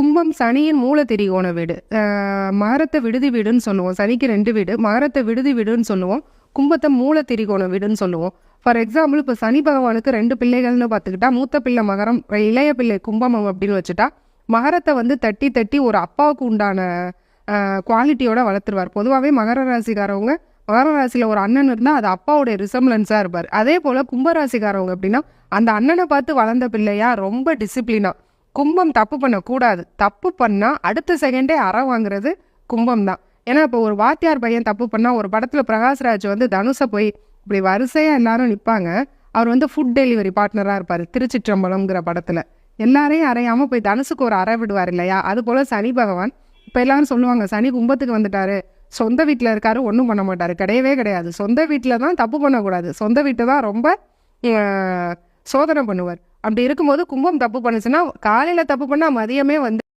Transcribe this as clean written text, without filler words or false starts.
கும்பம் சனியின் மூல திரிகோண வீடு. மகரத்தை விடுதி வீடுன்னு சொல்லுவோம். சனிக்கு 2 வீடு. மகரத்தை விடுதி வீடுன்னு சொல்லுவோம். கும்பத்தை மூல திரிகோண வீடுன்னு சொல்லுவோம். ஃபார் எக்ஸாம்பிள் இப்போ சனி பகவானுக்கு 2 பிள்ளைகள்னு பார்த்துக்கிட்டா, மூத்த பிள்ளை மகரம், இளைய பிள்ளை கும்பம் அப்படின்னு வச்சுட்டா, மகரத்தை வந்து தட்டி தட்டி ஒரு அப்பாவுக்கு உண்டான குவாலிட்டியோட வளர்த்துருவார். பொதுவாகவே மகர ராசிக்காரவங்க, மகர ராசியில் ஒரு அண்ணன் இருந்தால் அது அப்பாவுடைய ரிசம்லன்ஸாக இருப்பார். அதே போல் கும்பராசிக்காரவங்க அப்படின்னா அந்த அண்ணனை பார்த்து வளர்ந்த பிள்ளையா, ரொம்ப டிசிப்ளினா. கும்பம் தப்பு பண்ணக்கூடாது. தப்பு பண்ணால் அடுத்த செகண்டே அற வாங்குறது கும்பம் தான். ஏன்னா இப்போ ஒரு வாத்தியார் பையன் தப்பு பண்ணால், ஒரு படத்தில் பிரகாஷ்ராஜ் வந்து தனுஷை போய் இப்படி வரிசையாக எல்லாரும் நிற்பாங்க. அவர் வந்து ஃபுட் டெலிவரி பார்ட்னராக இருப்பார் திருச்சிற்றம்பலம்ங்கிற படத்தில். எல்லாரையும் அறையாமல் போய் தனுஷுக்கு ஒரு அறை விடுவார் இல்லையா? அது போல் சனி பகவான் இப்போ எல்லாரும் சொல்லுவாங்க சனி கும்பத்துக்கு வந்துட்டாரு, சொந்த வீட்டில் இருக்காரு, ஒன்றும் பண்ண மாட்டார். கிடையவே கிடையாது. சொந்த வீட்டில் தான் தப்பு பண்ணக்கூடாது. சொந்த வீட்டை தான் ரொம்ப சோதனை பண்ணுவார். அப்படி இருக்கும்போது கும்பம் தப்பு பண்ணுச்சுன்னா, காலையில் தப்பு பண்ணால் மதியமே வந்து